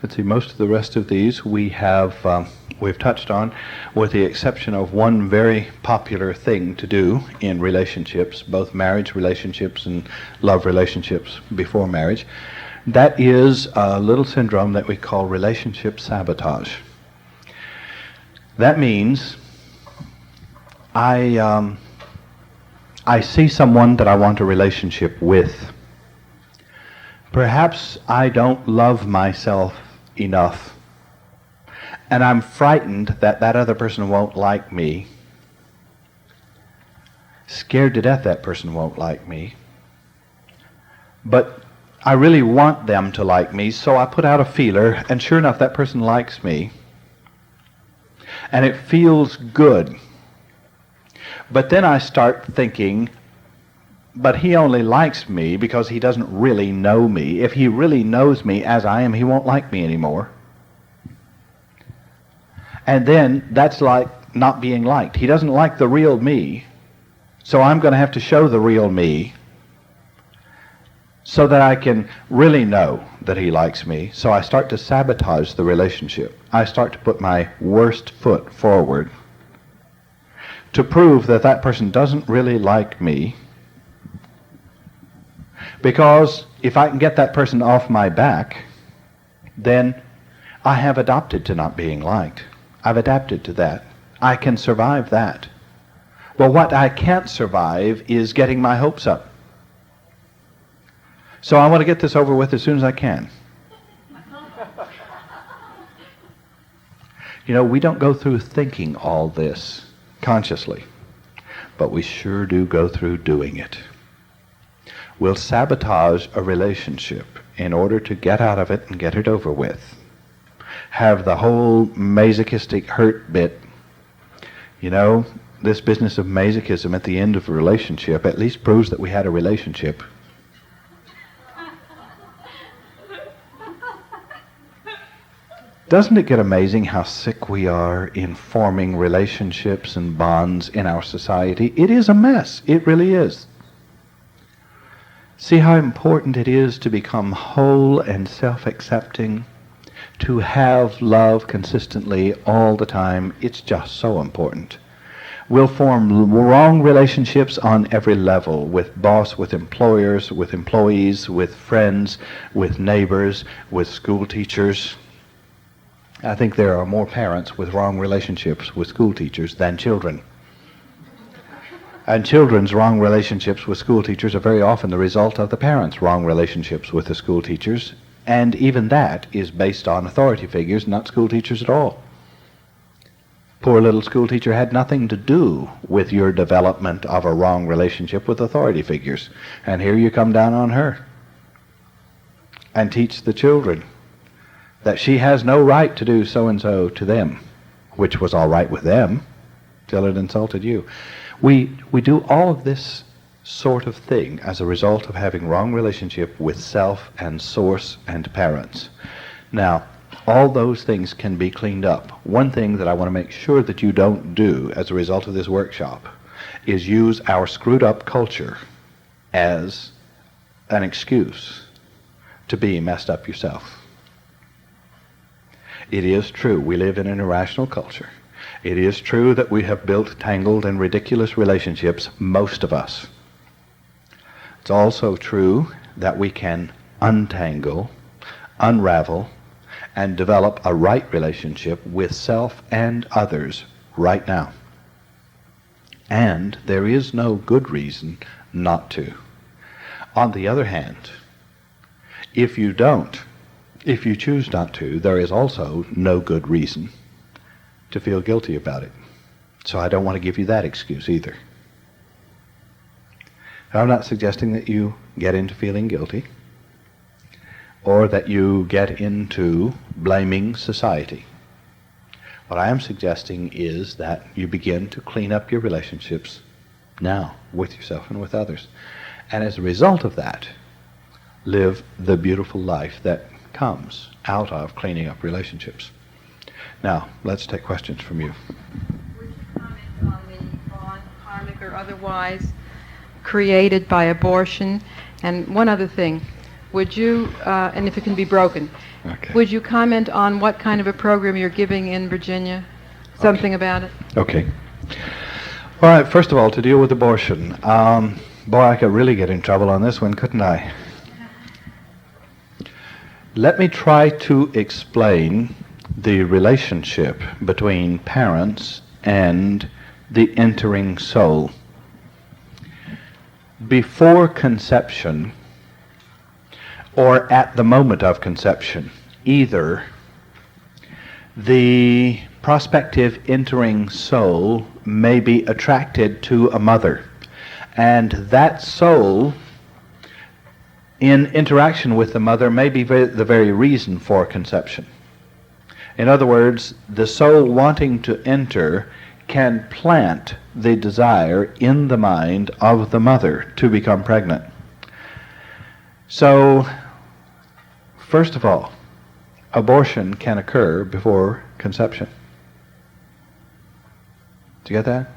Let's see, most of the rest of these we've touched on, with the exception of one very popular thing to do in relationships, both marriage relationships and love relationships before marriage. That is a little syndrome that we call relationship sabotage. That means I see someone that I want a relationship with. Perhaps I don't love myself enough, and I'm frightened that that other person won't like me, scared to death that person won't like me, but I really want them to like me, so I put out a feeler, and sure enough that person likes me, and it feels good. But then I start thinking, but he only likes me because he doesn't really know me. If he really knows me as I am, he won't like me anymore. And then that's like not being liked. He doesn't like the real me, so I'm going to have to show the real me so that I can really know that he likes me. So I start to sabotage the relationship. I start to put my worst foot forward to prove that that person doesn't really like me, because if I can get that person off my back, then I have adopted to not being liked. I've adapted to that. I can survive that. Well, what I can't survive is getting my hopes up. So I want to get this over with as soon as I can. You know, we don't go through thinking all this consciously, but we sure do go through doing it. We'll sabotage a relationship in order to get out of it and get it over with. Have the whole masochistic hurt bit. You know, this business of masochism at the end of a relationship at least proves that we had a relationship. Doesn't it get amazing how sick we are in forming relationships and bonds in our society? It is a mess. It really is. See how important it is to become whole and self-accepting, to have love consistently all the time. It's just so important. We'll form wrong relationships on every level, with boss, with employers, with employees, with friends, with neighbors, with school teachers. I think there are more parents with wrong relationships with school teachers than children. And children's wrong relationships with school teachers are very often the result of the parents' wrong relationships with the school teachers, and even that is based on authority figures, not school teachers at all. Poor little school teacher had nothing to do with your development of a wrong relationship with authority figures, and here you come down on her and teach the children that she has no right to do so-and-so to them, which was all right with them till it insulted you. We do all of this sort of thing as a result of having wrong relationship with self and source and parents. Now, all those things can be cleaned up. One thing that I want to make sure that you don't do as a result of this workshop is use our screwed up culture as an excuse to be messed up yourself. It is true, we live in an irrational culture. It is true that we have built tangled and ridiculous relationships, most of us. It's also true that we can untangle, unravel, and develop a right relationship with self and others right now. And there is no good reason not to. On the other hand, if you choose not to, there is also no good reason to feel guilty about it. So I don't want to give you that excuse either. I'm not suggesting that you get into feeling guilty or that you get into blaming society. What I am suggesting is that you begin to clean up your relationships now with yourself and with others. And as a result of that, live the beautiful life that comes out of cleaning up relationships. Now, let's take questions from you. Would you comment on the bond, karmic or otherwise, created by abortion? And one other thing, would you, and if it can be broken, Okay. would you comment on what kind of a program you're giving in Virginia? Something about it? Okay. All right, first of all, to deal with abortion. Boy, I could really get in trouble on this one, couldn't I? Let me try to explain the relationship between parents and the entering soul. Before conception, or at the moment of conception, either the prospective entering soul may be attracted to a mother, and that soul in interaction with the mother may be the very reason for conception. In other words, the soul wanting to enter can plant the desire in the mind of the mother to become pregnant. So, first of all, abortion can occur before conception. Did you get that?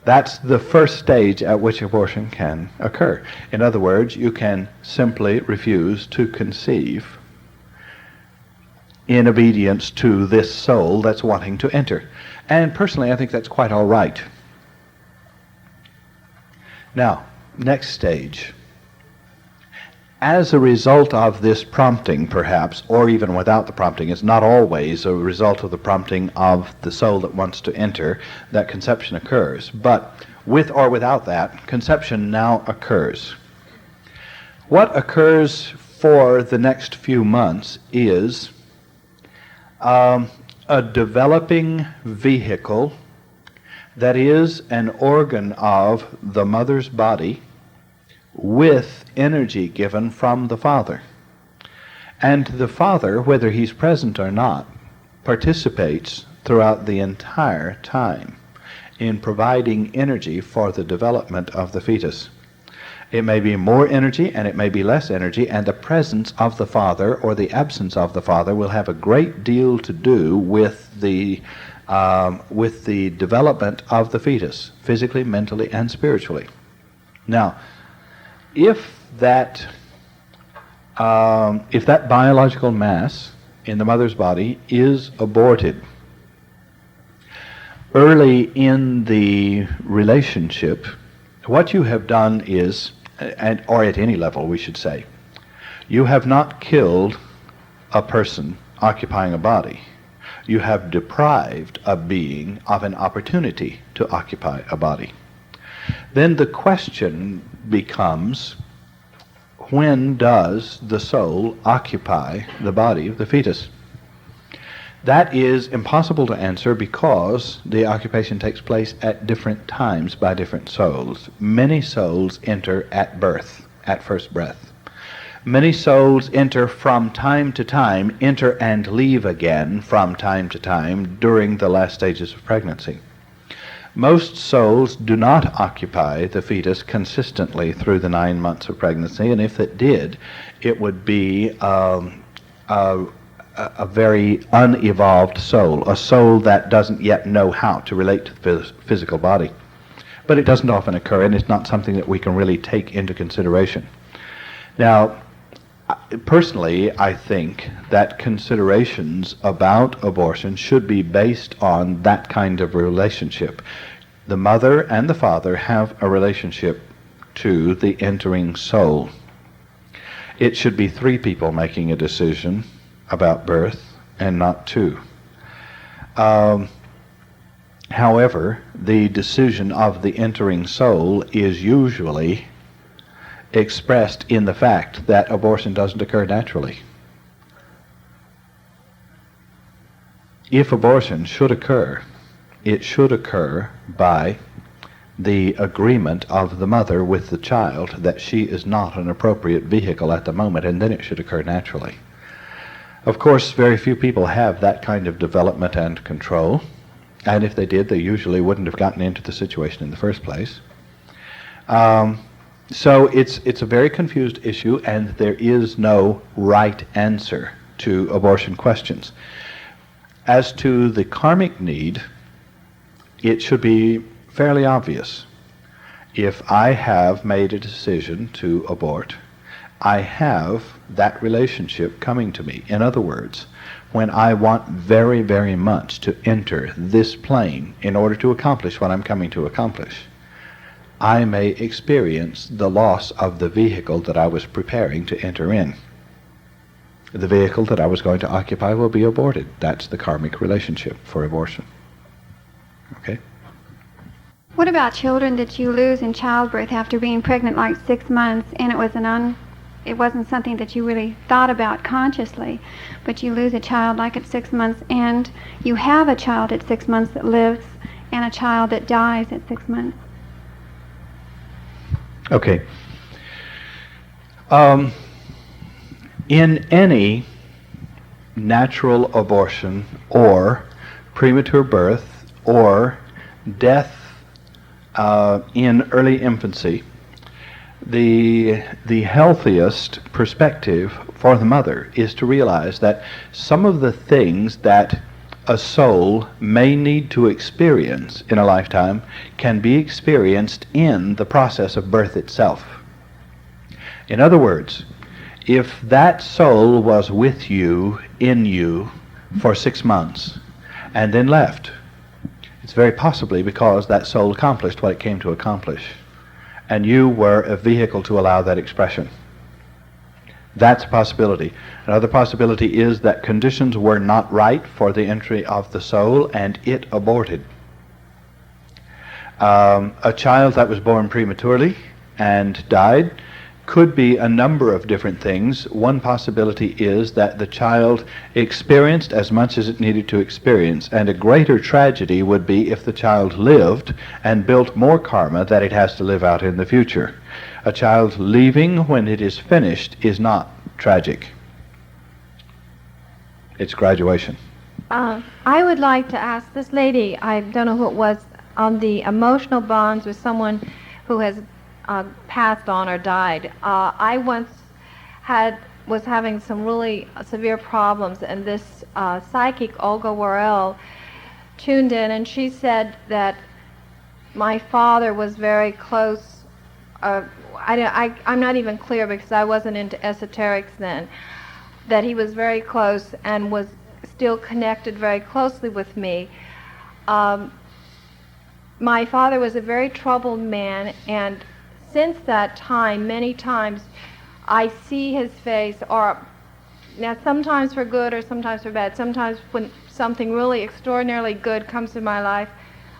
That's the first stage at which abortion can occur. In other words, you can simply refuse to conceive in obedience to this soul that's wanting to enter. And personally, I think that's quite all right. Now, next stage. As a result of this prompting, perhaps, or even without the prompting, it's not always a result of the prompting of the soul that wants to enter that conception occurs. But with or without that, conception now occurs. What occurs for the next few months is a developing vehicle that is an organ of the mother's body with energy given from the father. And the father, whether he's present or not, participates throughout the entire time in providing energy for the development of the fetus. It may be more energy and it may be less energy, and the presence of the father or the absence of the father will have a great deal to do with the development of the fetus, physically, mentally, and spiritually. Now, if that biological mass in the mother's body is aborted early in the relationship, what you have done is, or at any level we should say, you have not killed a person occupying a body. You have deprived a being of an opportunity to occupy a body. Then the question becomes, when does the soul occupy the body of the fetus? That is impossible to answer because the occupation takes place at different times by different souls. Many souls enter at birth, at first breath. Many souls enter from time to time, enter and leave again from time to time during the last stages of pregnancy. Most souls do not occupy the fetus consistently through the 9 months of pregnancy, and if it did, it would be a very unevolved soul, a soul that doesn't yet know how to relate to the physical body. But it doesn't often occur, and it's not something that we can really take into consideration. Now, personally, I think that considerations about abortion should be based on that kind of relationship. The mother and the father have a relationship to the entering soul. It should be 3 people making a decision about birth and not 2. However, the decision of the entering soul is usually expressed in the fact that abortion doesn't occur naturally. If abortion should occur, it should occur by the agreement of the mother with the child that she is not an appropriate vehicle at the moment, and then it should occur naturally. Of course, very few people have that kind of development and control, and if they did, they usually wouldn't have gotten into the situation in the first place. So it's a very confused issue, and there is no right answer to abortion questions. As to the karmic need, it should be fairly obvious. If I have made a decision to abort, I have that relationship coming to me. In other words, when I want very, very much to enter this plane in order to accomplish what I'm coming to accomplish, I may experience the loss of the vehicle that I was preparing to enter in. The vehicle that I was going to occupy will be aborted. That's the karmic relationship for abortion. Okay? What about children that you lose in childbirth after being pregnant like 6 months, and it wasn't something that you really thought about consciously, but you lose a child like at 6 months, and you have a child at 6 months that lives and a child that dies at 6 months? Okay. In any natural abortion or premature birth or death in early infancy, the healthiest perspective for the mother is to realize that some of the things that a soul may need to experience in a lifetime can be experienced in the process of birth itself. In other words, if that soul was with you, in you, for 6 months, and then left, it's very possibly because that soul accomplished what it came to accomplish, and you were a vehicle to allow that expression. That's a possibility. Another possibility is that conditions were not right for the entry of the soul, and it aborted. A child that was born prematurely and died could be a number of different things. One possibility is that the child experienced as much as it needed to experience, and a greater tragedy would be if the child lived and built more karma that it has to live out in the future. A child leaving when it is finished is not tragic. It's graduation. I would like to ask this lady, I don't know who it was, on the emotional bonds with someone who has passed on or died. I once was having some really severe problems, and this psychic, Olga Worrell, tuned in, and she said that my father was very close. I'm not even clear because I wasn't into esoterics then, that he was very close and was still connected very closely with me. My father was a very troubled man, and since that time, many times, I see his face, or now sometimes for good or sometimes for bad. Sometimes when something really extraordinarily good comes to my life,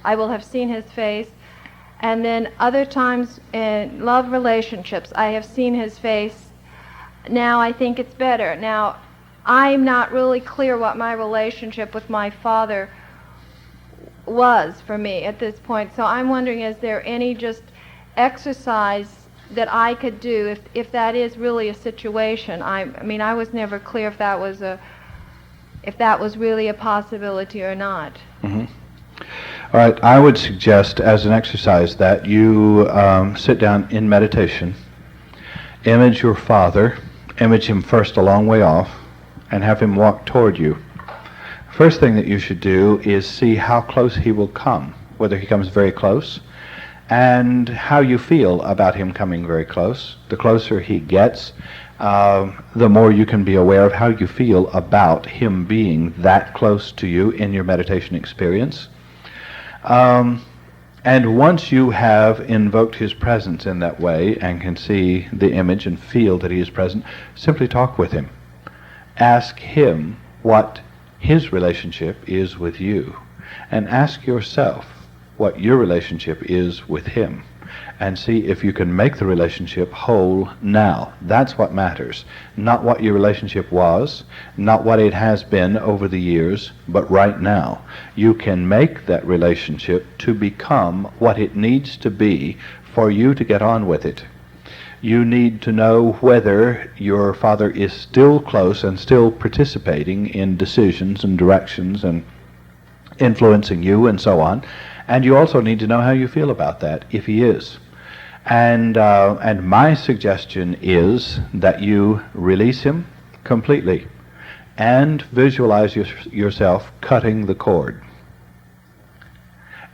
I will have seen his face. And then other times in love relationships, I have seen his face. Now I think it's better. Now, I'm not really clear what my relationship with my father was for me at this point. So I'm wondering, is there any just exercise that I could do if that is really a situation? I mean, I was never clear if that was really a possibility or not. Mm-hmm. All right, I would suggest as an exercise that you sit down in meditation, image your father, image him first a long way off, and have him walk toward you. First thing that you should do is see how close he will come, whether he comes very close, and how you feel about him coming very close. The closer he gets, the more you can be aware of how you feel about him being that close to you in your meditation experience. And once you have invoked his presence in that way and can see the image and feel that he is present, simply talk with him. Ask him what his relationship is with you, and ask yourself what your relationship is with him, and see if you can make the relationship whole now. That's what matters. Not what your relationship was, not what it has been over the years, but right now. You can make that relationship to become what it needs to be for you to get on with it. You need to know whether your father is still close and still participating in decisions and directions and influencing you and so on. And you also need to know how you feel about that, if he is. And my suggestion is that you release him completely and visualize yourself cutting the cord.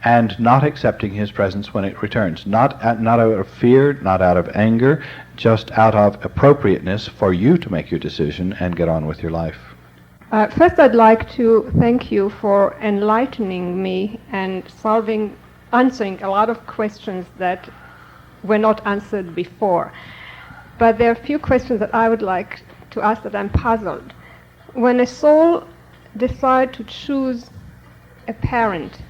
and not accepting his presence when it returns. Not out of fear, not out of anger, just out of appropriateness for you to make your decision and get on with your life. First, I'd like to thank you for enlightening me and answering a lot of questions that were not answered before. But there are a few questions that I would like to ask that I'm puzzled. When a soul decides to choose a parent,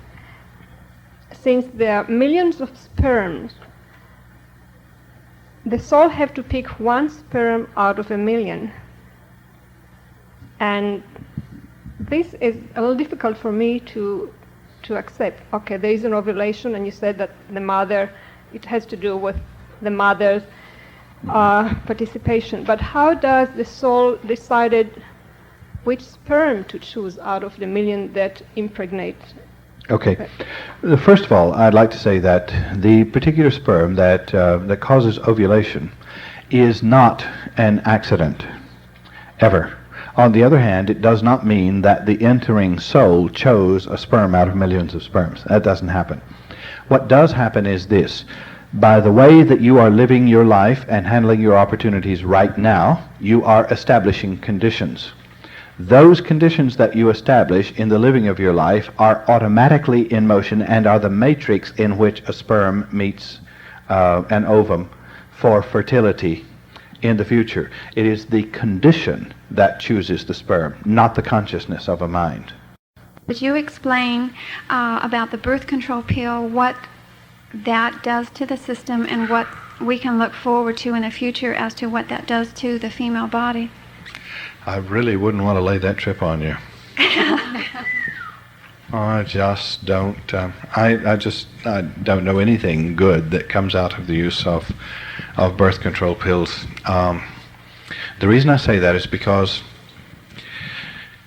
since there are millions of sperms, the soul have to pick one sperm out of a million. And this is a little difficult for me to accept. Okay, there is an ovulation, and you said that the mother, it has to do with the mother's participation. But how does the soul decide which sperm to choose out of the million that impregnate? Okay. First of all, I'd like to say that the particular sperm that causes ovulation is not an accident, ever. On the other hand, it does not mean that the entering soul chose a sperm out of millions of sperms. That doesn't happen. What does happen is this. By the way that you are living your life and handling your opportunities right now, you are establishing conditions. Those conditions that you establish in the living of your life are automatically in motion and are the matrix in which a sperm meets an ovum for fertility in the future. It is the condition that chooses the sperm, not the consciousness of a mind. Would you explain about the birth control pill, what that does to the system and what we can look forward to in the future as to what that does to the female body? I really wouldn't want to lay that trip on you. I just don't. I don't know anything good that comes out of the use of birth control pills. The reason I say that is because,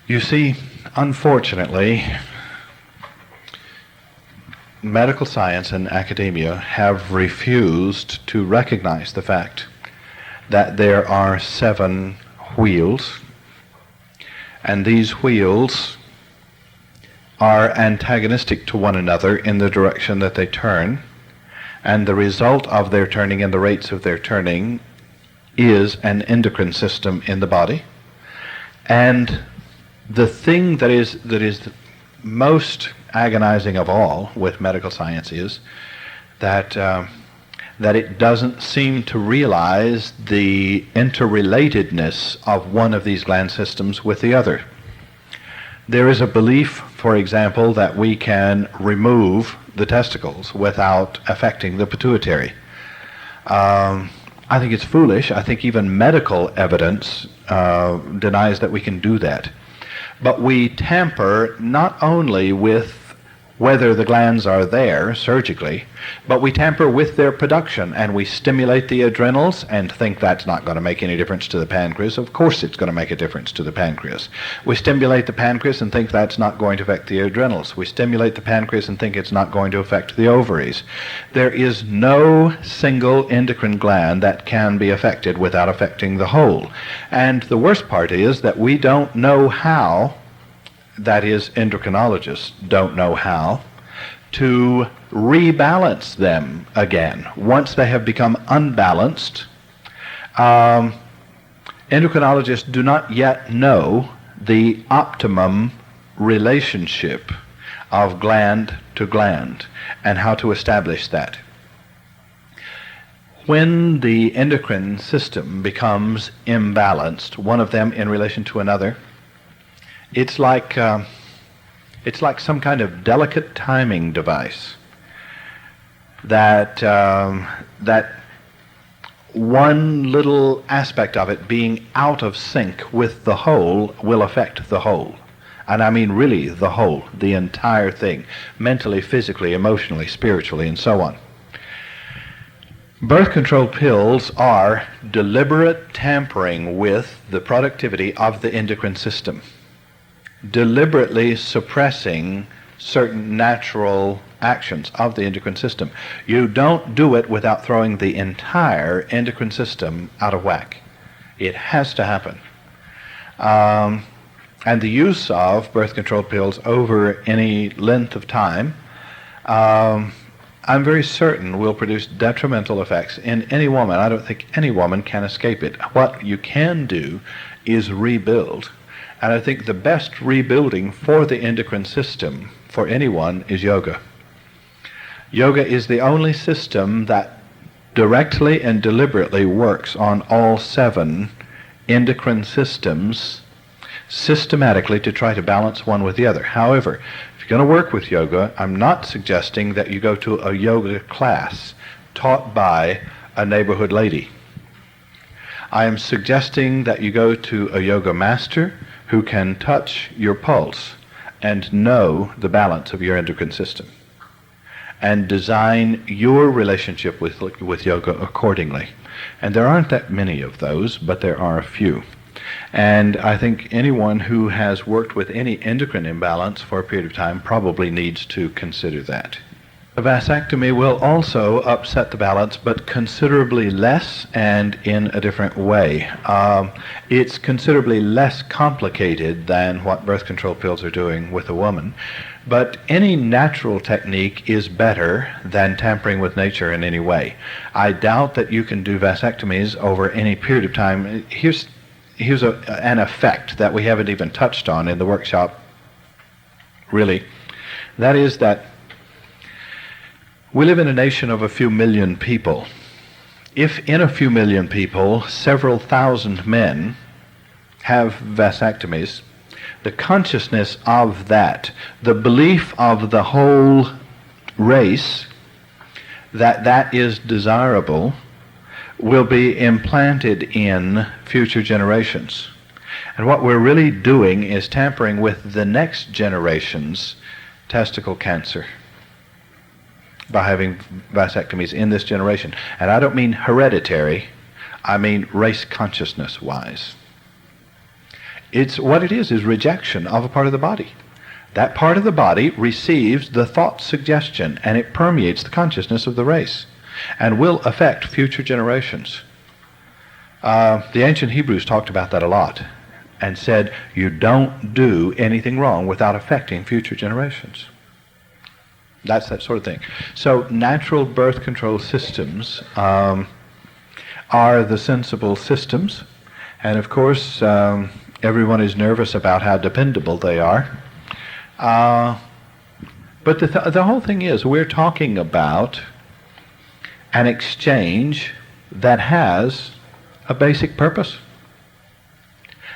you see, unfortunately, medical science and academia have refused to recognize the fact that there are 7 wheels, and these wheels are antagonistic to one another in the direction that they turn, and the result of their turning and the rates of their turning is an endocrine system in the body. And the thing that is most agonizing of all with medical science is that it doesn't seem to realize the interrelatedness of one of these gland systems with the other. There is a belief, for example, that we can remove the testicles without affecting the pituitary. I think it's foolish. I think even medical evidence denies that we can do that. But we tamper not only with whether the glands are there surgically, but we tamper with their production, and we stimulate the adrenals and think that's not going to make any difference to the pancreas. Of course it's going to make a difference to the pancreas. We stimulate the pancreas and think that's not going to affect the adrenals. We stimulate the pancreas and think it's not going to affect the ovaries. There is no single endocrine gland that can be affected without affecting the whole. And the worst part is that we don't know how, that is, endocrinologists don't know how to rebalance them again. Once they have become unbalanced, endocrinologists do not yet know the optimum relationship of gland to gland and how to establish that. When the endocrine system becomes imbalanced, one of them in relation to another, it's like some kind of delicate timing device that one little aspect of it being out of sync with the whole will affect the whole. And I mean really the whole, the entire thing, mentally, physically, emotionally, spiritually, and so on. Birth control pills are deliberate tampering with the productivity of the endocrine system, deliberately suppressing certain natural actions of the endocrine system. You don't do it without throwing the entire endocrine system out of whack. It has to happen. And the use of birth control pills over any length of time I'm very certain will produce detrimental effects in any woman. I don't think any woman can escape it. What you can do is rebuild. And I think the best rebuilding for the endocrine system for anyone is yoga. Yoga is the only system that directly and deliberately works on all 7 endocrine systems systematically to try to balance one with the other. However, if you're going to work with yoga, I'm not suggesting that you go to a yoga class taught by a neighborhood lady. I am suggesting that you go to a yoga master who can touch your pulse and know the balance of your endocrine system and design your relationship with yoga accordingly. And there aren't that many of those, but there are a few. And I think anyone who has worked with any endocrine imbalance for a period of time probably needs to consider that. A vasectomy will also upset the balance, but considerably less and in a different way. It's considerably less complicated than what birth control pills are doing with a woman, but any natural technique is better than tampering with nature in any way. I doubt that you can do vasectomies over any period of time. Here's an effect that we haven't even touched on in the workshop, really. That is that we live in a nation of a few million people. If in a few million people, several thousand men have vasectomies, the consciousness of that, the belief of the whole race that that is desirable, will be implanted in future generations. And what we're really doing is tampering with the next generation's testicle cancer by having vasectomies in this generation. And I don't mean hereditary, I mean race consciousness wise. It's what it is rejection of a part of the body. That part of the body receives the thought suggestion and it permeates the consciousness of the race and will affect future generations. The ancient Hebrews talked about that a lot and said you don't do anything wrong without affecting future generations. That's that sort of thing. So natural birth control systems are the sensible systems, and of course everyone is nervous about how dependable they are. But the whole thing is we're talking about an exchange that has a basic purpose.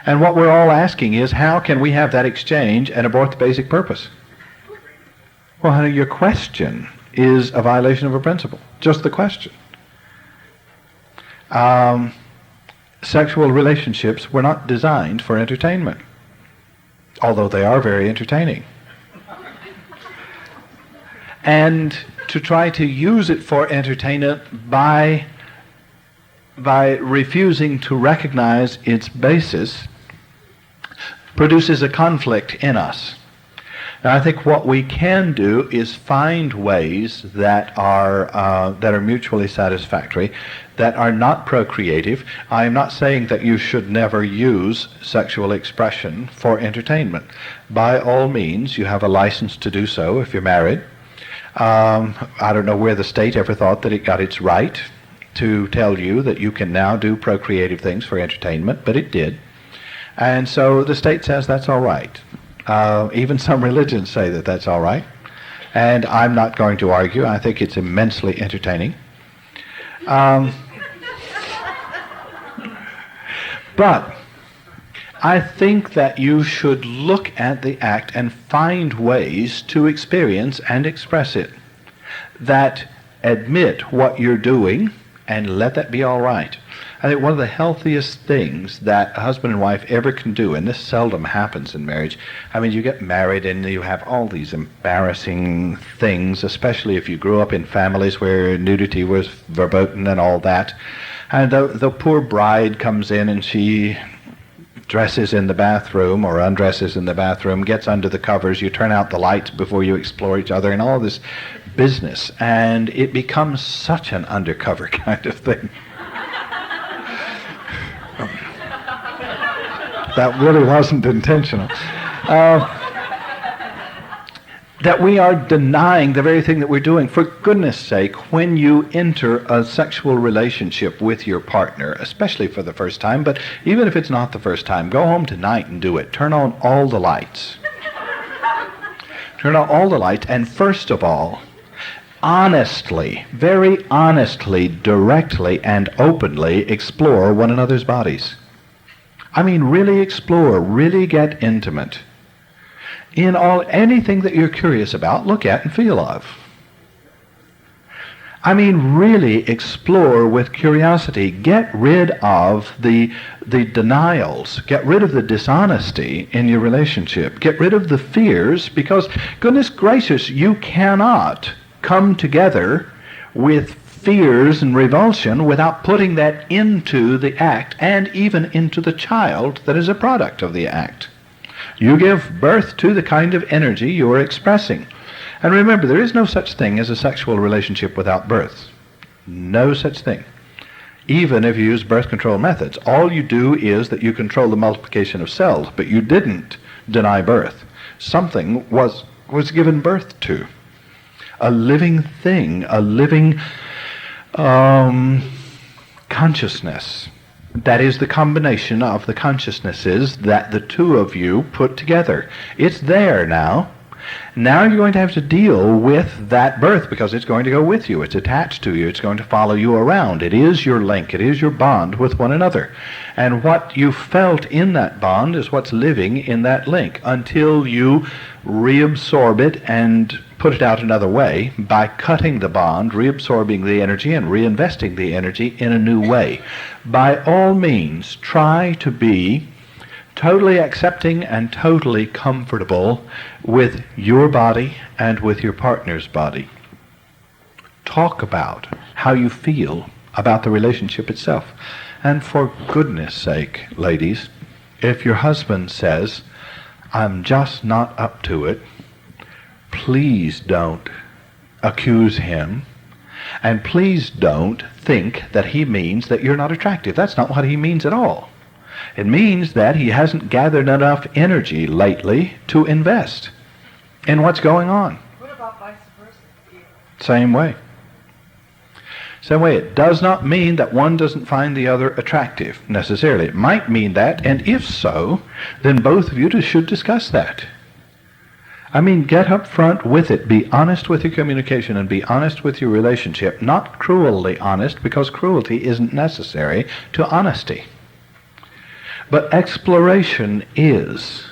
And what we're all asking is how can we have that exchange and abort the basic purpose? Well, honey, your question is a violation of a principle. Just the question. Sexual relationships were not designed for entertainment, although they are very entertaining. And to try to use it for entertainment by refusing to recognize its basis produces a conflict in us. Now, I think what we can do is find ways that are mutually satisfactory, that are not procreative. I am not saying that you should never use sexual expression for entertainment. By all means, you have a license to do so if you're married. I don't know where the state ever thought that it got its right to tell you that you can now do procreative things for entertainment, but it did. And so the state says that's all right. Even some religions say that that's all right. And I'm not going to argue. I think it's immensely entertaining. But I think that you should look at the act and find ways to experience and express it that admit what you're doing and let that be all right. I think one of the healthiest things that a husband and wife ever can do, and this seldom happens in marriage, I mean, you get married and you have all these embarrassing things, especially if you grew up in families where nudity was verboten and all that. And the poor bride comes in and she dresses in the bathroom or undresses in the bathroom, gets under the covers, you turn out the lights before you explore each other, and all this business. And it becomes such an undercover kind of thing. That really wasn't intentional. that we are denying the very thing that we're doing. For goodness sake, when you enter a sexual relationship with your partner, especially for the first time, but even if it's not the first time, go home tonight and do it. Turn on all the lights. Turn on all the lights, and first of all, honestly, very honestly, directly, and openly explore one another's bodies. I mean, really explore, really get intimate. In anything that you're curious about, look at and feel of. I mean, really explore with curiosity. Get rid of the denials. Get rid of the dishonesty in your relationship. Get rid of the fears, because, goodness gracious, you cannot come together with fears and revulsion without putting that into the act and even into the child that is a product of the act. You give birth to the kind of energy you are expressing. And remember, there is no such thing as a sexual relationship without birth. No such thing. Even if you use birth control methods, all you do is that you control the multiplication of cells, but you didn't deny birth. Something was given birth to. A living thing, a living consciousness. That is the combination of the consciousnesses that the two of you put together. It's there now. Now you're going to have to deal with that birth, because it's going to go with you. It's attached to you. It's going to follow you around. It is your link. It is your bond with one another. And what you felt in that bond is what's living in that link until you reabsorb it and put it out another way by cutting the bond, reabsorbing the energy, and reinvesting the energy in a new way. By all means, try to be totally accepting and totally comfortable with your body and with your partner's body. Talk about how you feel about the relationship itself. And for goodness sake, ladies, if your husband says, "I'm just not up to it," please don't accuse him, and please don't think that he means that you're not attractive. That's not what he means at all. It means that he hasn't gathered enough energy lately to invest in what's going on. What about vice versa? Same way. Same way. It does not mean that one doesn't find the other attractive, necessarily. It might mean that, and if so, then both of you should discuss that. I mean, get up front with it. Be honest with your communication and be honest with your relationship. Not cruelly honest, because cruelty isn't necessary to honesty. But exploration is.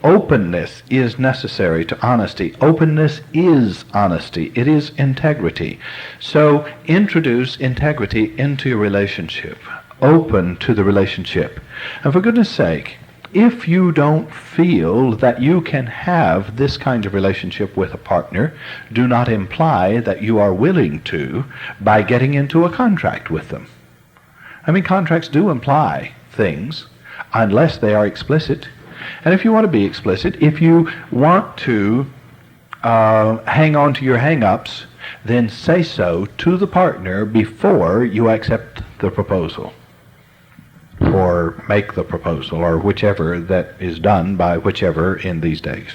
Openness is necessary to honesty. Openness is honesty. It is integrity. So introduce integrity into your relationship. Open to the relationship. And for goodness sake, if you don't feel that you can have this kind of relationship with a partner, do not imply that you are willing to by getting into a contract with them. I mean, contracts do imply things, unless they are explicit. And if you want to be explicit, if you want to hang on to your hang-ups, then say so to the partner before you accept the proposal, or make the proposal, or whichever that is done by whichever in these days.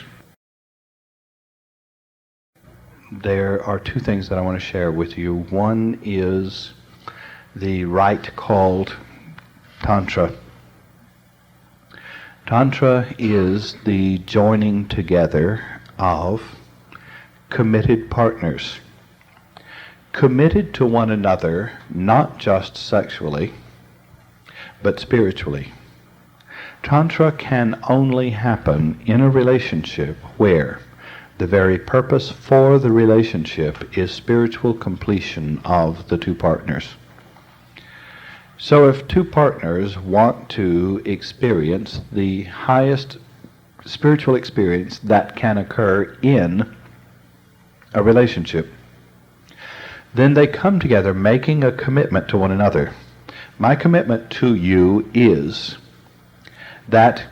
There are two things that I want to share with you. One is the rite called Tantra. Tantra is the joining together of committed partners, committed to one another, not just sexually, but spiritually. Tantra can only happen in a relationship where the very purpose for the relationship is spiritual completion of the two partners. So if two partners want to experience the highest spiritual experience that can occur in a relationship, then they come together making a commitment to one another. My commitment to you is that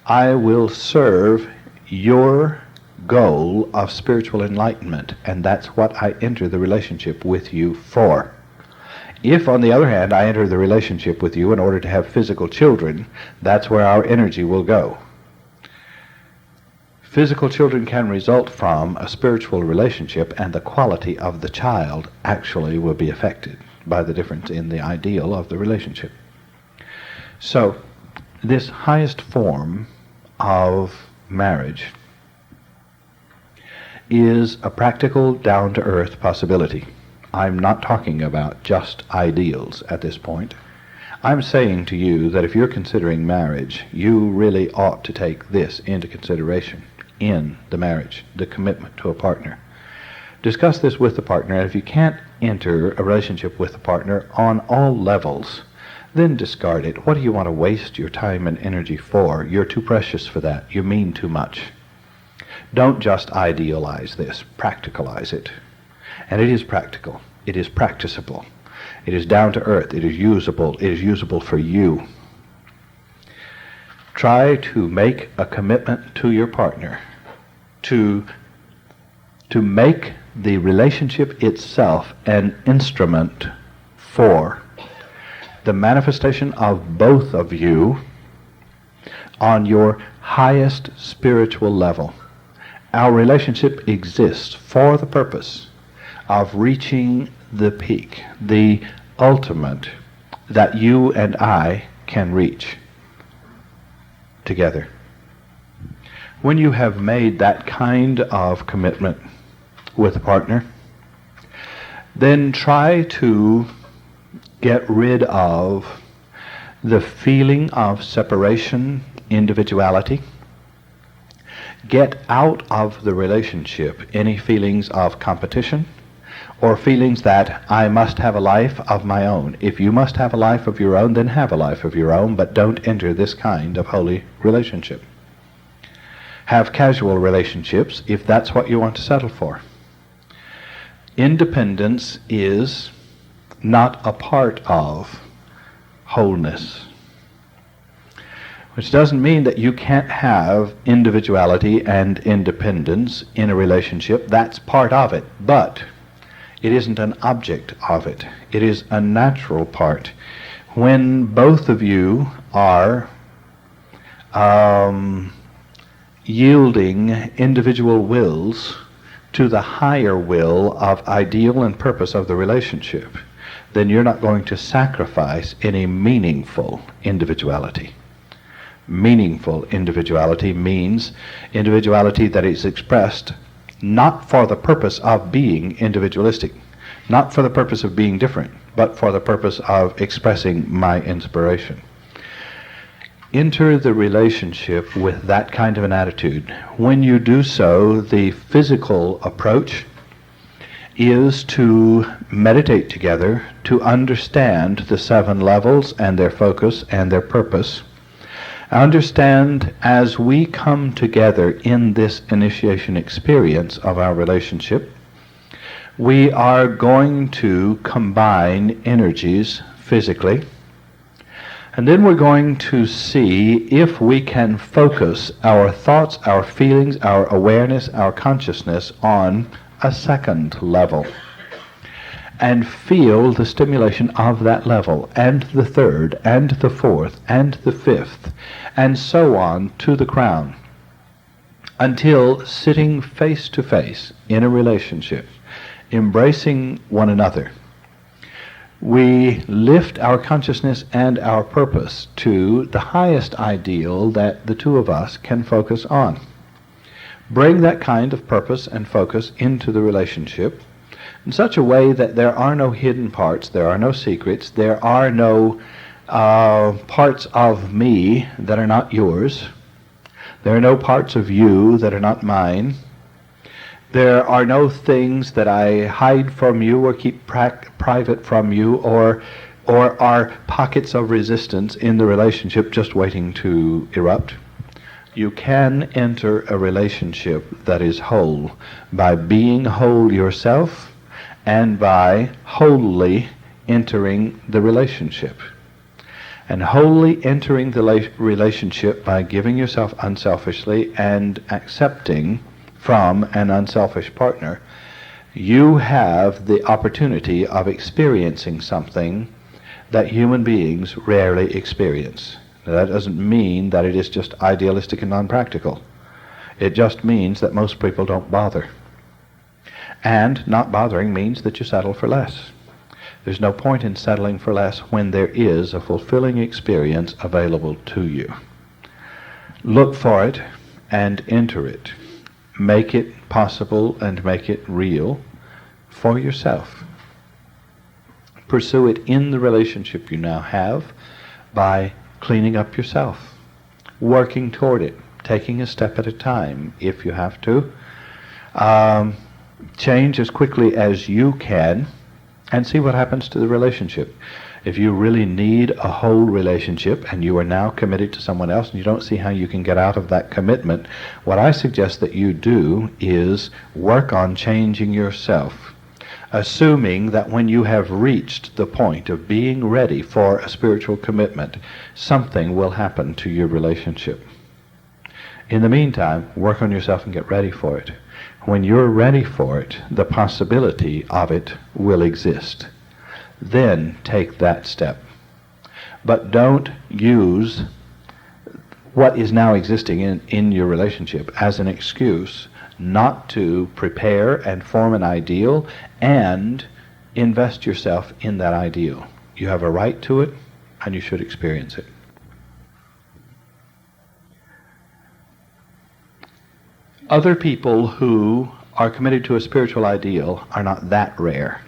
I will serve your goal of spiritual enlightenment, and that's what I enter the relationship with you for. If, on the other hand, I enter the relationship with you in order to have physical children, that's where our energy will go. Physical children can result from a spiritual relationship, and the quality of the child actually will be affected by the difference in the ideal of the relationship. So, this highest form of marriage is a practical, down-to-earth possibility. I'm not talking about just ideals at this point. I'm saying to you that if you're considering marriage, you really ought to take this into consideration in the marriage, the commitment to a partner. Discuss this with the partner, and if you can't enter a relationship with the partner on all levels, then discard it. What do you want to waste your time and energy for? You're too precious for that. You mean too much. Don't just idealize this, practicalize it. And it is practical. It is practicable. It is down to earth. It is usable. It is usable for you. Try to make a commitment to your partner to make the relationship itself an instrument for the manifestation of both of you on your highest spiritual level. Our relationship exists for the purpose of reaching the peak, the ultimate that you and I can reach together. When you have made that kind of commitment with a partner, then try to get rid of the feeling of separation, individuality. Get out of the relationship any feelings of competition or feelings that I must have a life of my own. If you must have a life of your own, then have a life of your own, but don't enter this kind of holy relationship. Have casual relationships if that's what you want to settle for. Independence is not a part of wholeness, which doesn't mean that you can't have individuality and independence in a relationship. That's part of it, but it isn't an object of it. It is a natural part. When both of you are yielding individual wills to the higher will of ideal and purpose of the relationship, then you're not going to sacrifice any meaningful individuality. Meaningful individuality means individuality that is expressed not for the purpose of being individualistic, not for the purpose of being different, but for the purpose of expressing my inspiration. Enter the relationship with that kind of an attitude. When you do so, the physical approach is to meditate together, to understand the 7 levels and their focus and their purpose. Understand as we come together in this initiation experience of our relationship, we are going to combine energies physically, and then we're going to see if we can focus our thoughts, our feelings, our awareness, our consciousness on a 2nd level, and feel the stimulation of that level, and the 3rd, and the 4th, and the 5th, and so on to the crown, until sitting face to face in a relationship, embracing one another, we lift our consciousness and our purpose to the highest ideal that the two of us can focus on. Bring that kind of purpose and focus into the relationship in such a way that there are no hidden parts, there are no secrets, there are no parts of me that are not yours, there are no parts of you that are not mine, there are no things that I hide from you or keep private from you, or are pockets of resistance in the relationship just waiting to erupt. You can enter a relationship that is whole by being whole yourself and by wholly entering the relationship. And wholly entering the relationship by giving yourself unselfishly and accepting from an unselfish partner, you have the opportunity of experiencing something that human beings rarely experience. Now, that doesn't mean that it is just idealistic and non-practical. It just means that most people don't bother. And not bothering means that you settle for less. There's no point in settling for less when there is a fulfilling experience available to you. Look for it and enter it. Make it possible and make it real for yourself. Pursue it in the relationship you now have by cleaning up yourself, working toward it, taking a step at a time if you have to. Change as quickly as you can and see what happens to the relationship. If you really need a whole relationship and you are now committed to someone else and you don't see how you can get out of that commitment, what I suggest that you do is work on changing yourself, assuming that when you have reached the point of being ready for a spiritual commitment, something will happen to your relationship. In the meantime, work on yourself and get ready for it. When you're ready for it, the possibility of it will exist. Then take that step. But don't use what is now existing in your relationship as an excuse not to prepare and form an ideal and invest yourself in that ideal. You have a right to it, and you should experience it. Other people who are committed to a spiritual ideal are not that rare.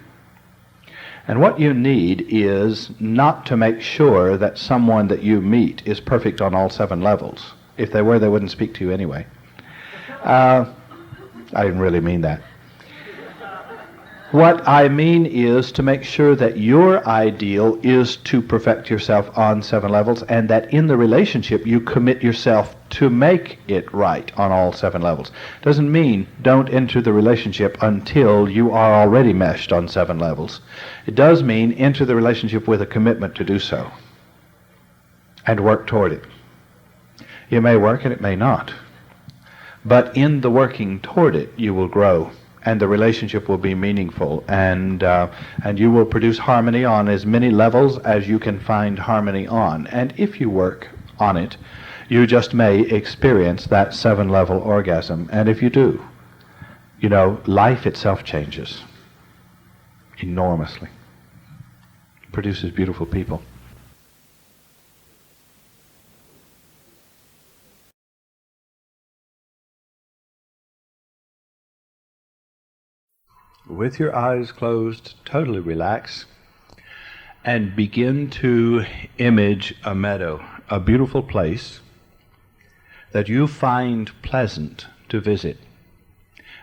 And what you need is not to make sure that someone that you meet is perfect on all 7 levels. If they were, they wouldn't speak to you anyway. I didn't really mean that. What I mean is to make sure that your ideal is to perfect yourself on 7 levels, and that in the relationship you commit yourself to make it right on all 7 levels. Doesn't mean don't enter the relationship until you are already meshed on 7 levels. It does mean enter the relationship with a commitment to do so and work toward it. It may work and it may not. But in the working toward it, you will grow, and the relationship will be meaningful, and you will produce harmony on as many levels as you can find harmony on. And if you work on it, you just may experience that 7-level orgasm. And if you do, you know, life itself changes enormously. It produces beautiful people. With your eyes closed, totally relax, and begin to image a meadow, a beautiful place that you find pleasant to visit.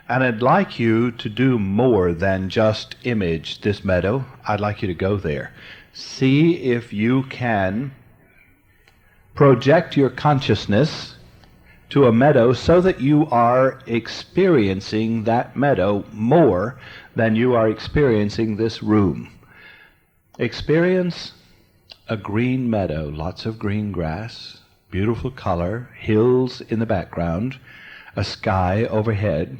And I'd like you to do more than just image this meadow. I'd like you to go there. See if you can project your consciousness to a meadow so that you are experiencing that meadow more than you are experiencing this room. Experience a green meadow, lots of green grass, beautiful color, hills in the background, a sky overhead,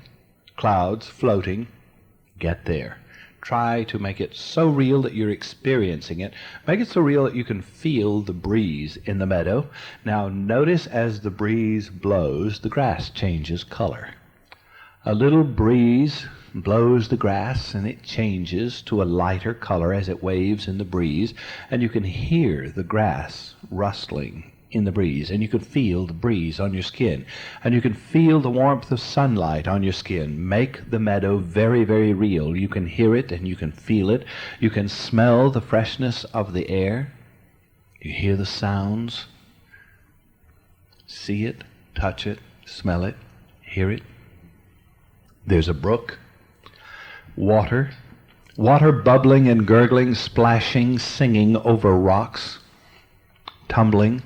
clouds floating. Get there. Try to make it so real that you're experiencing it. Make it so real that you can feel the breeze in the meadow. Now notice as the breeze blows, the grass changes color. A little breeze blows the grass and it changes to a lighter color as it waves in the breeze, and you can hear the grass rustling in the breeze, and you can feel the breeze on your skin, and you can feel the warmth of sunlight on your skin. Make the meadow very, very real. You can hear it and you can feel it. You can smell the freshness of the air. You hear the sounds. See it, touch it, smell it, hear it. There's a brook, water bubbling and gurgling, splashing, singing over rocks, tumbling.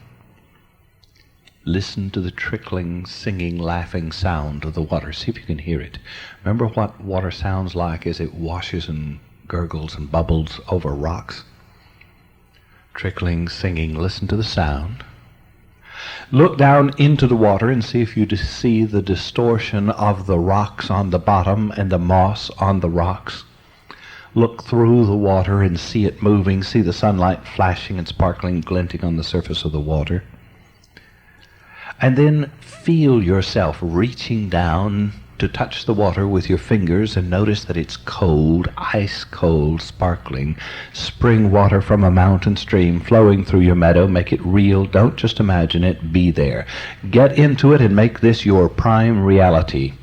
Listen to the trickling, singing, laughing sound of the water. See if you can hear it. Remember what water sounds like as it washes and gurgles and bubbles over rocks? Trickling, singing, listen to the sound. Look down into the water and see if you see the distortion of the rocks on the bottom and the moss on the rocks. Look through the water and see it moving. See the sunlight flashing and sparkling, glinting on the surface of the water. And then feel yourself reaching down to touch the water with your fingers and notice that it's cold, ice cold, sparkling, spring water from a mountain stream flowing through your meadow. Make it real. Don't just imagine it. Be there. Get into it and make this your prime reality.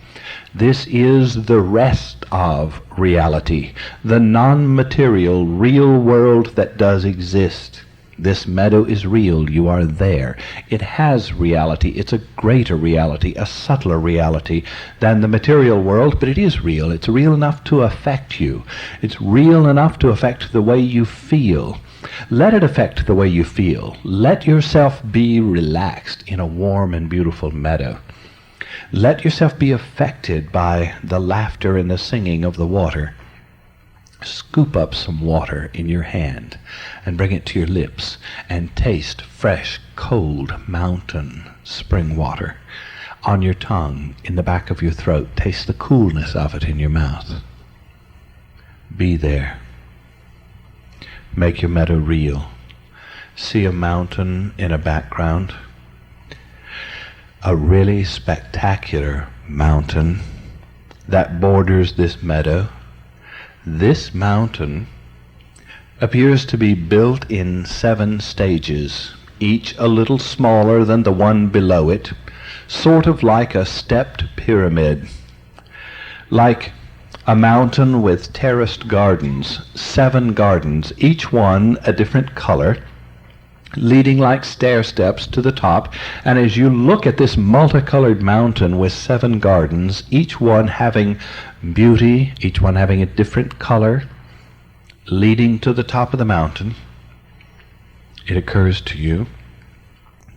This is the rest of reality, the non-material, real world that does exist. This meadow is real. You are there. It has reality. It's a greater reality, a subtler reality than the material world, but it is real. It's real enough to affect you. It's real enough to affect the way you feel. Let it affect the way you feel. Let yourself be relaxed in a warm and beautiful meadow. Let yourself be affected by the laughter and the singing of the water. Scoop up some water in your hand and bring it to your lips and taste fresh, cold mountain spring water on your tongue, in the back of your throat. Taste the coolness of it in your mouth. Be there. Make your meadow real. See a mountain in a background. A really spectacular mountain that borders this meadow. This mountain appears to be built in 7 stages, each a little smaller than the one below it, sort of like a stepped pyramid, like a mountain with terraced gardens, 7 gardens, each one a different color, leading like stair steps to the top. And as you look at this multicolored mountain with 7 gardens, each one having beauty, each one having a different color, leading to the top of the mountain, it occurs to you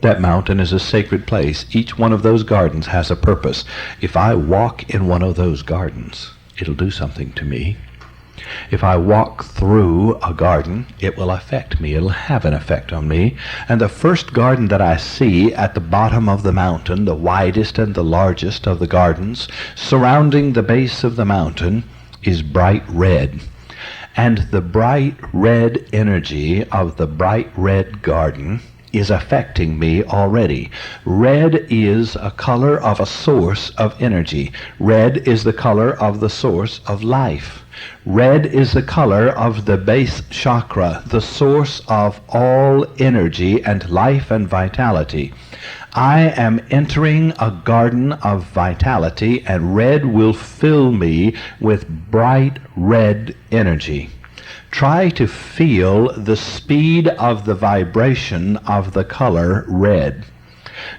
that mountain is a sacred place. Each one of those gardens has a purpose. If I walk in one of those gardens, it'll do something to me. If I walk through a garden, it will affect me. It'll have an effect on me. And the first garden that I see at the bottom of the mountain, the widest and the largest of the gardens, surrounding the base of the mountain, is bright red. And the bright red energy of the bright red garden is affecting me already. Red is a color of a source of energy. Red is the color of the source of life. Red is the color of the base chakra, the source of all energy and life and vitality. I am entering a garden of vitality, and red will fill me with bright red energy. Try to feel the speed of the vibration of the color red.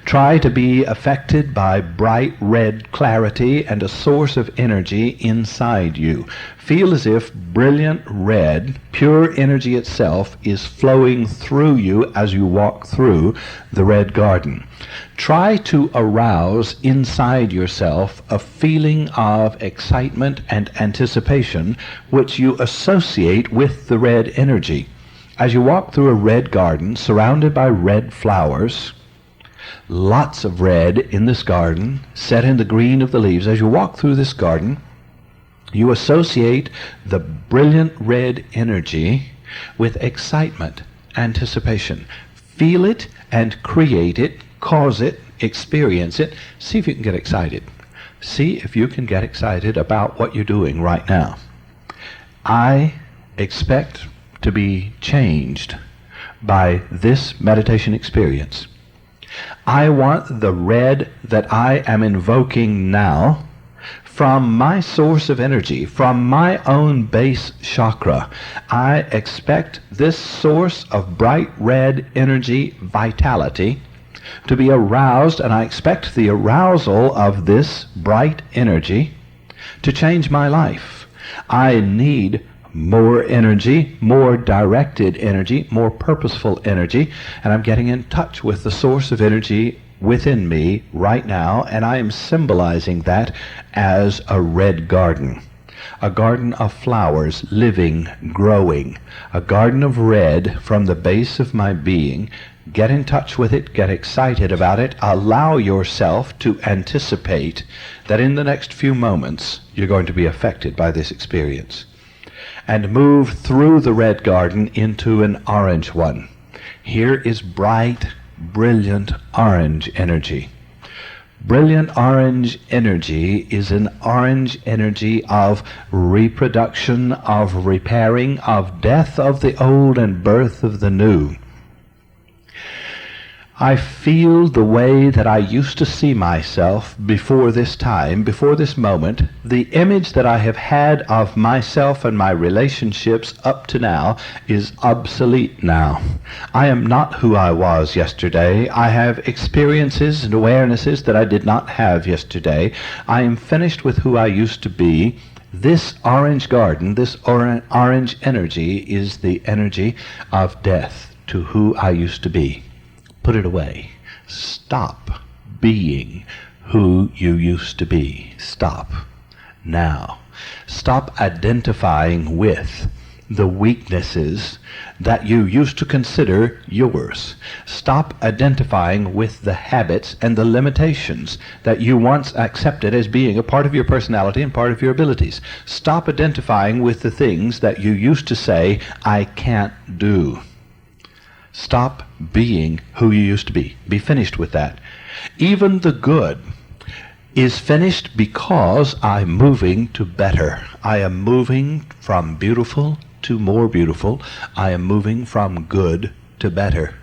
Try to be affected by bright red clarity and a source of energy inside you. Feel as if brilliant red, pure energy itself, is flowing through you as you walk through the red garden. Try to arouse inside yourself a feeling of excitement and anticipation which you associate with the red energy. As you walk through a red garden surrounded by red flowers, lots of red in this garden, set in the green of the leaves. As you walk through this garden, you associate the brilliant red energy with excitement, anticipation. Feel it and create it, cause it, experience it. See if you can get excited. See if you can get excited about what you're doing right now. I expect to be changed by this meditation experience. I want the red that I am invoking now from my source of energy, from my own base chakra. I expect this source of bright red energy, vitality, to be aroused, and I expect the arousal of this bright energy to change my life. I need more energy, more directed energy, more purposeful energy, and I'm getting in touch with the source of energy within me right now, and I am symbolizing that as a red garden. A garden of flowers, living, growing. A garden of red from the base of my being. Get in touch with it, get excited about it, allow yourself to anticipate that in the next few moments you're going to be affected by this experience. And move through the red garden into an orange one. Here is bright, brilliant orange energy. Brilliant orange energy is an orange energy of reproduction, of repairing, of death of the old and birth of the new. I feel the way that I used to see myself before this time, before this moment. The image that I have had of myself and my relationships up to now is obsolete now. I am not who I was yesterday. I have experiences and awarenesses that I did not have yesterday. I am finished with who I used to be. This orange garden, this orange energy is the energy of death to who I used to be. Put it away. Stop being who you used to be. Stop. Now. Stop identifying with the weaknesses that you used to consider yours. Stop identifying with the habits and the limitations that you once accepted as being a part of your personality and part of your abilities. Stop identifying with the things that you used to say, I can't do. Stop being who you used to be. Be finished with that. Even the good is finished because I'm moving to better. I am moving from beautiful to more beautiful. I am moving from good to better.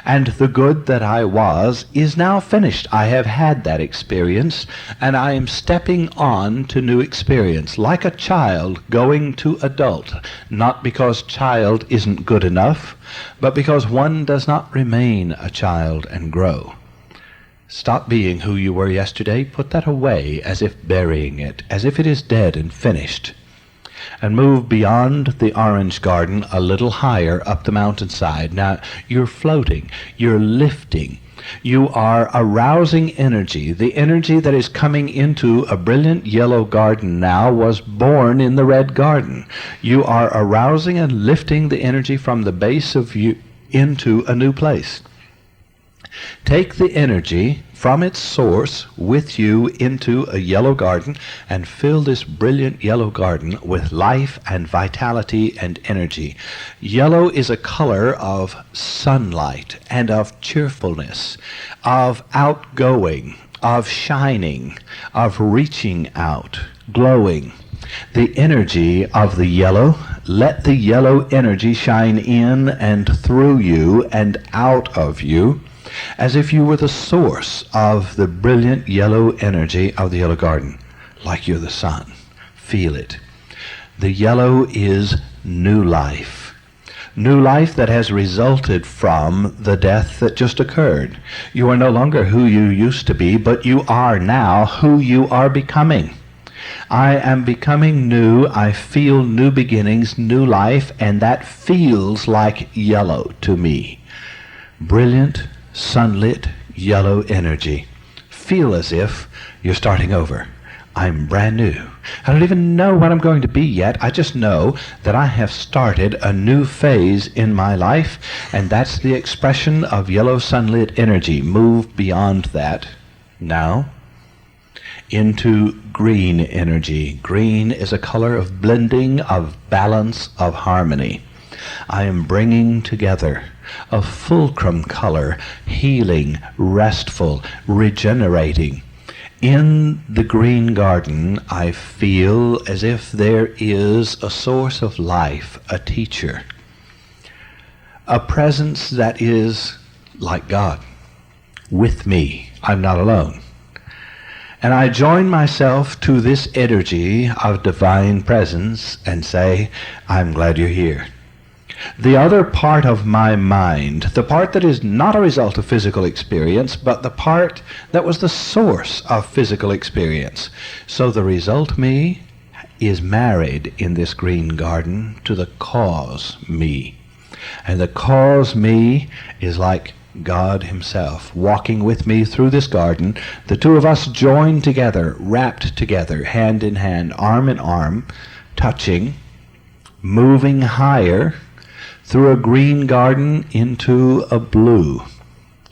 And the good that I was is now finished. I have had that experience, and I am stepping on to new experience, like a child going to adult, not because child isn't good enough, but because one does not remain a child and grow. Stop being who you were yesterday. Put that away as if burying it, as if it is dead and finished. And move beyond the orange garden a little higher up the mountainside. Now, you're floating, you're lifting, you are arousing energy. The energy that is coming into a brilliant yellow garden now was born in the red garden. You are arousing and lifting the energy from the base of you into a new place. Take the energy from its source with you into a yellow garden and fill this brilliant yellow garden with life and vitality and energy. Yellow is a color of sunlight and of cheerfulness, of outgoing, of shining, of reaching out, glowing. The energy of the yellow, let the yellow energy shine in and through you and out of you, as if you were the source of the brilliant yellow energy of the yellow garden, like you're the sun. Feel it. The yellow is new life. New life that has resulted from the death that just occurred. You are no longer who you used to be, but you are now who you are becoming. I am becoming new. I feel new beginnings, new life, and that feels like yellow to me. Brilliant, sunlit, yellow energy. Feel as if you're starting over. I'm brand new. I don't even know what I'm going to be yet. I just know that I have started a new phase in my life, and that's the expression of yellow sunlit energy. Move beyond that now into green energy. Green is a color of blending, of balance, of harmony. I am bringing together a fulcrum color, healing, restful, regenerating. In the green garden, I feel as if there is a source of life, a teacher, a presence that is like God, with me. I'm not alone. And I join myself to this energy of divine presence and say, I'm glad you're here. The other part of my mind, the part that is not a result of physical experience, but the part that was the source of physical experience. So the result me is married in this green garden to the cause me. And the cause me is like God himself walking with me through this garden. The two of us joined together, wrapped together, hand in hand, arm in arm, touching, moving higher through a green garden into a blue.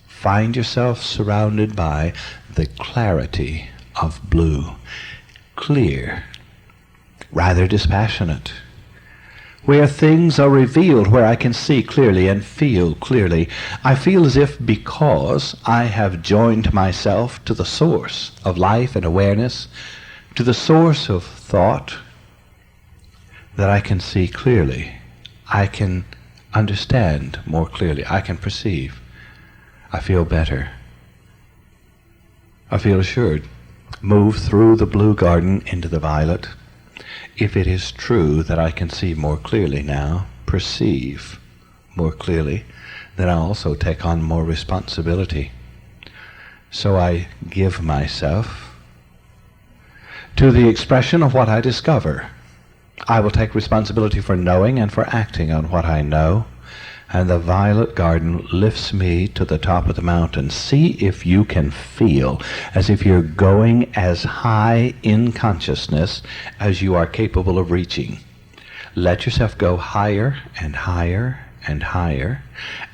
Find yourself surrounded by the clarity of blue. Clear, rather dispassionate, where things are revealed, where I can see clearly and feel clearly. I feel as if because I have joined myself to the source of life and awareness, to the source of thought, that I can see clearly. I can understand more clearly. I can perceive. I feel better. I feel assured. Move through the blue garden into the violet. If it is true that I can see more clearly now, perceive more clearly, then I also take on more responsibility. So I give myself to the expression of what I discover. I will take responsibility for knowing and for acting on what I know, and the violet garden lifts me to the top of the mountain. See if you can feel as if you're going as high in consciousness as you are capable of reaching. Let yourself go higher and higher and higher,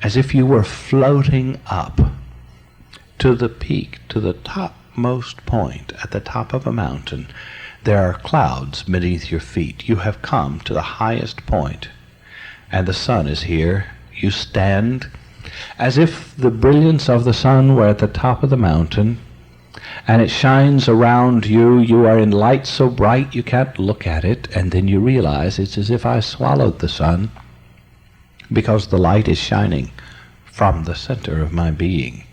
as if you were floating up to the peak, to the topmost point at the top of a mountain. There are clouds beneath your feet. You have come to the highest point, and the sun is here. You stand as if the brilliance of the sun were at the top of the mountain, and it shines around you. You are in light so bright you can't look at it, and then you realize it's as if I swallowed the sun, because the light is shining from the center of my being.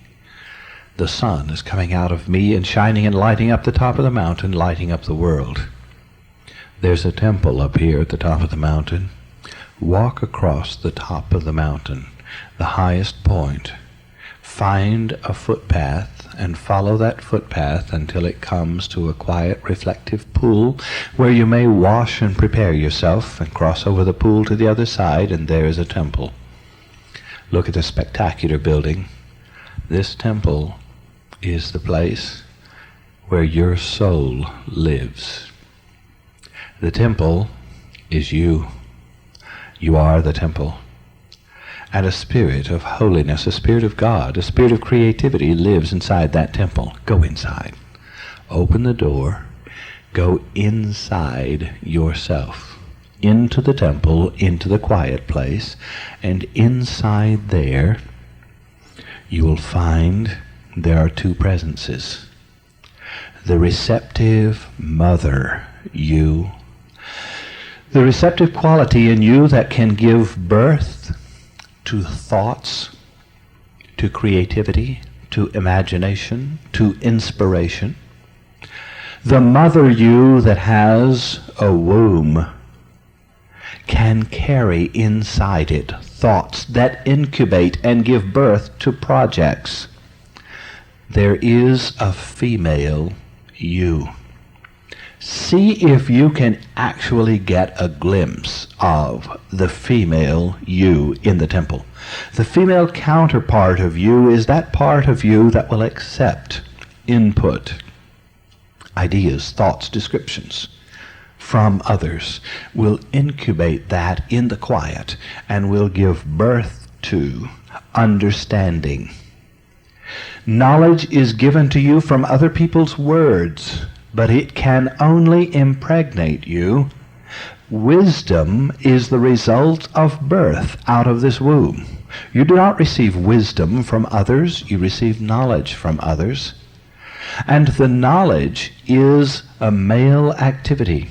The sun is coming out of me and shining and lighting up the top of the mountain, lighting up the world. There's a temple up here at the top of the mountain. Walk across the top of the mountain, the highest point. Find a footpath and follow that footpath until it comes to a quiet, reflective pool where you may wash and prepare yourself, and cross over the pool to the other side, and there is a temple. Look at the spectacular building. This temple is the place where your soul lives. The temple is you. You are the temple. And a spirit of holiness, a spirit of God, a spirit of creativity lives inside that temple. Go inside. Open the door. Go inside yourself. Into the temple, into the quiet place. And inside there, you will find there are two presences. The receptive mother, you. The receptive quality in you that can give birth to thoughts, to creativity, to imagination, to inspiration. The mother you that has a womb can carry inside it thoughts that incubate and give birth to projects. There is a female you. See if you can actually get a glimpse of the female you in the temple. The female counterpart of you is that part of you that will accept input, ideas, thoughts, descriptions from others, will incubate that in the quiet, and will give birth to understanding. Knowledge is given to you from other people's words, but it can only impregnate you. Wisdom is the result of birth out of this womb. You do not receive wisdom from others, you receive knowledge from others. And the knowledge is a male activity,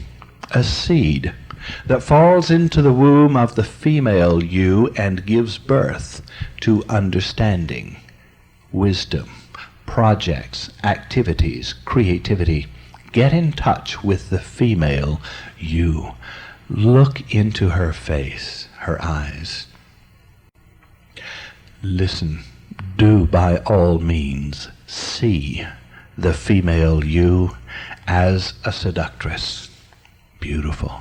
a seed that falls into the womb of the female you and gives birth to understanding, wisdom, projects, activities, creativity. Get in touch with the female you. Look into her face, her eyes. Listen. Do by all means see the female you as a seductress. Beautiful.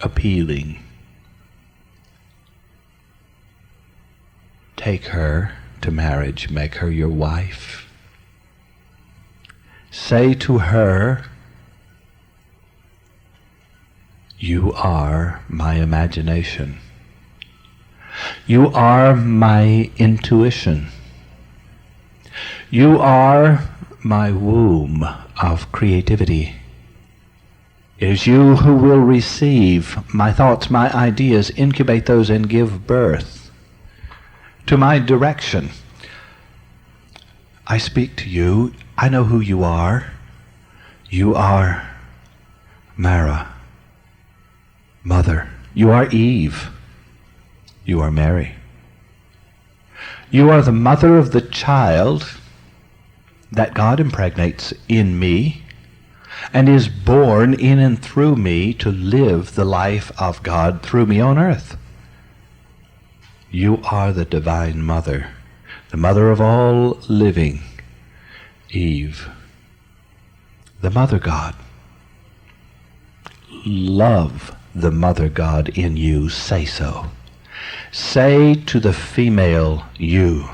Appealing. Take her to marriage. Make her your wife. Say to her, you are my imagination. You are my intuition. You are my womb of creativity. It is you who will receive my thoughts, my ideas, incubate those, and give birth to my direction. I speak to you. I know who you are. You are Mara, mother. You are Eve. You are Mary. You are the mother of the child that God impregnates in me and is born in and through me to live the life of God through me on earth. You are the divine mother, the mother of all living, Eve, the mother God. Love the mother God in you. Say so. Say to the female you,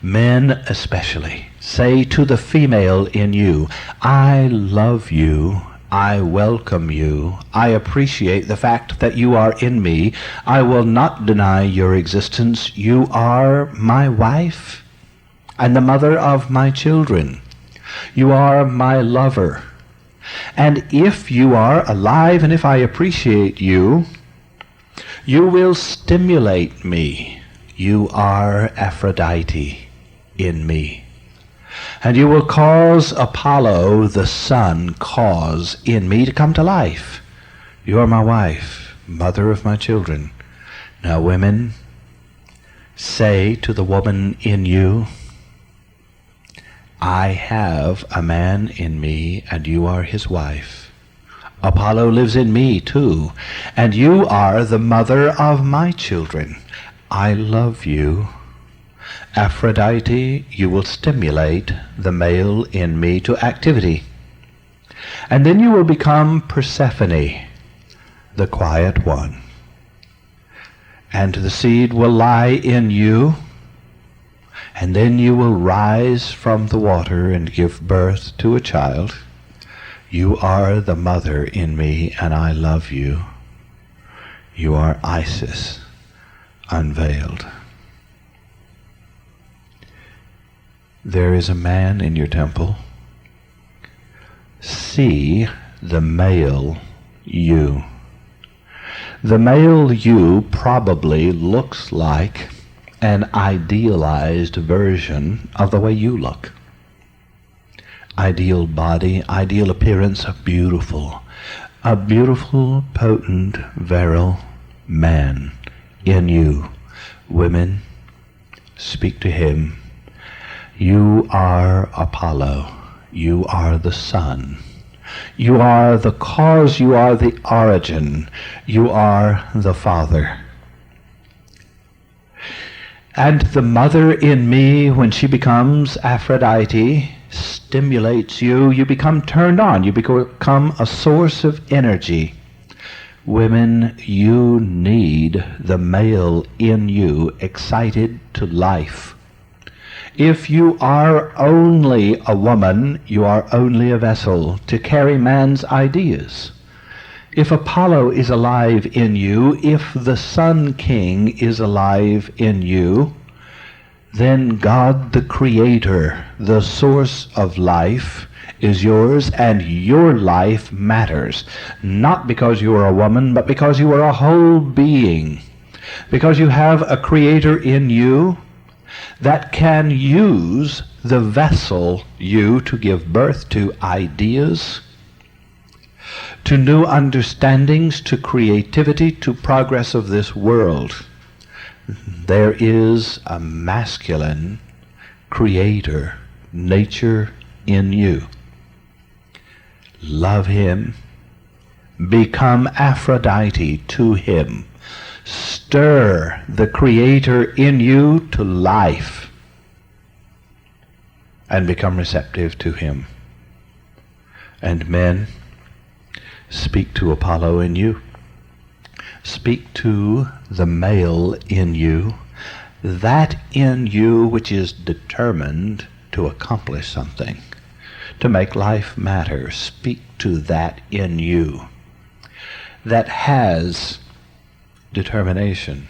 men especially, say to the female in you, I love you, I welcome you, I appreciate the fact that you are in me, I will not deny your existence, you are my wife and the mother of my children, you are my lover, and if you are alive and if I appreciate you, you will stimulate me. You are Aphrodite in me. And you will cause Apollo, the sun, cause in me to come to life. You are my wife, mother of my children. Now, women, say to the woman in you, I have a man in me, and you are his wife. Apollo lives in me too, and you are the mother of my children. I love you. Aphrodite, you will stimulate the male in me to activity. And then you will become Persephone, the quiet one. And the seed will lie in you, and then you will rise from the water and give birth to a child. You are the mother in me, and I love you. You are Isis, unveiled. There is a man in your temple. See the male you. The male you probably looks like an idealized version of the way you look. Ideal body, ideal appearance, a beautiful, potent, virile man in you. Women, speak to him. You are Apollo. You are the sun. You are the cause. You are the origin. You are the father. And the mother in me, when she becomes Aphrodite, stimulates you, you become turned on, you become a source of energy. Women, you need the male in you excited to life. If you are only a woman, you are only a vessel to carry man's ideas. If Apollo is alive in you, if the Sun King is alive in you, then God the Creator, the source of life, is yours, and your life matters. Not because you are a woman, but because you are a whole being. Because you have a Creator in you that can use the vessel you to give birth to ideas, to new understandings, to creativity, to progress of this world. There is a masculine creator, nature in you. Love him. Become Aphrodite to him. Stir the creator in you to life and become receptive to him. And men, speak to Apollo in you. Speak to the male in you, that in you which is determined to accomplish something, to make life matter. Speak to that in you that has determination,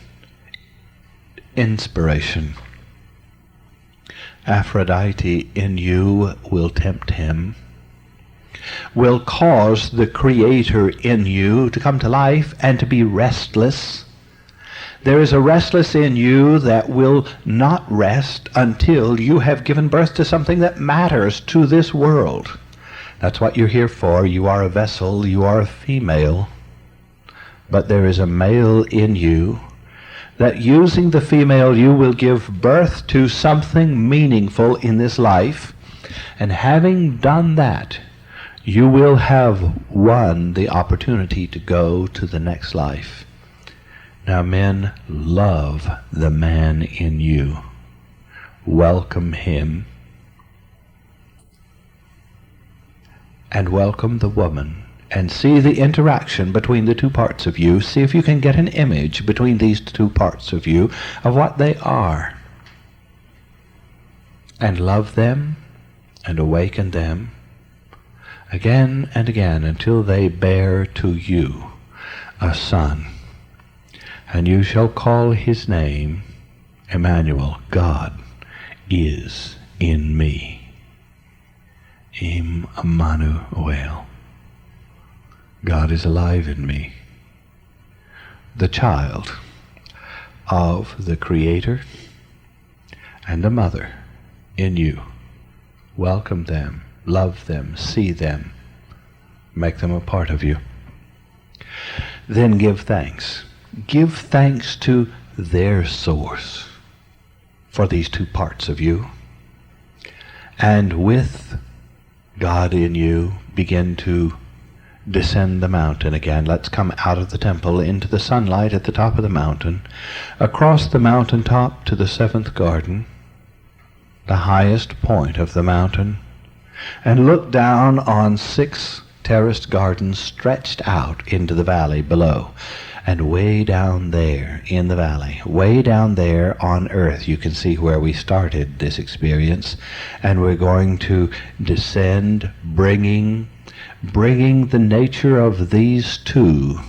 inspiration. Aphrodite in you will tempt him. will cause the Creator in you to come to life and to be restless. There is a restless in you that will not rest until you have given birth to something that matters to this world. That's what you're here for. You are a vessel. You are a female. But there is a male in you that using the female you will give birth to something meaningful in this life. And having done that, you will have won the opportunity to go to the next life. Now, men, love the man in you. Welcome him. And welcome the woman. And see the interaction between the two parts of you. See if you can get an image between these two parts of you of what they are. And love them and awaken them again and again until they bear to you a son. And you shall call his name Emmanuel. God is in me. Emmanuel. God is alive in me. The child of the Creator and the mother in you. Welcome them, love them, see them, make them a part of you. Then give thanks. Give thanks to their source for these two parts of you. And with God in you, begin to descend the mountain again. Let's come out of the temple into the sunlight at the top of the mountain, across the mountaintop to the seventh garden, the highest point of the mountain, and look down on 6 terraced gardens stretched out into the valley below. And way down there in the valley, way down there on earth, you can see where we started this experience. And we're going to descend, bringing the nature of these two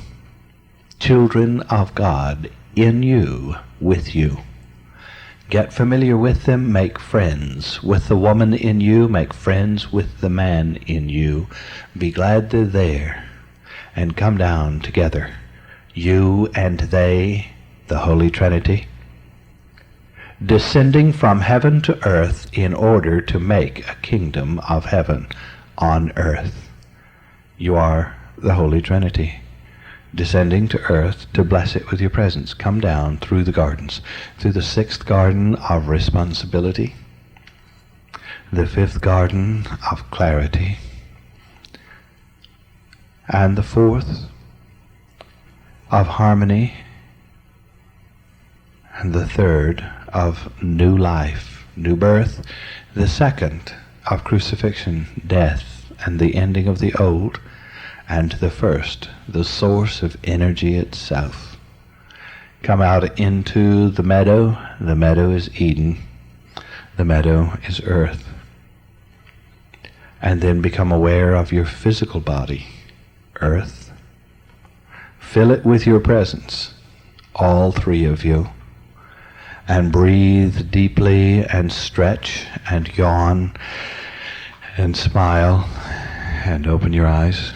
children of God in you, with you. Get familiar with them, make friends with the woman in you, make friends with the man in you. Be glad they're there, and come down together. You and they, the Holy Trinity, descending from heaven to earth in order to make a kingdom of heaven on earth. You are the Holy Trinity, descending to earth to bless it with your presence. Come down through the gardens, through the 6th garden of responsibility, the 5th garden of clarity, and the 4th of harmony, and the 3rd of new life, new birth, the 2nd of crucifixion, death, and the ending of the old, and the 1st, the source of energy itself. Come out into the meadow. The meadow is Eden. The meadow is earth. And then become aware of your physical body, earth. Fill it with your presence, all 3 of you, and breathe deeply and stretch and yawn and smile and open your eyes.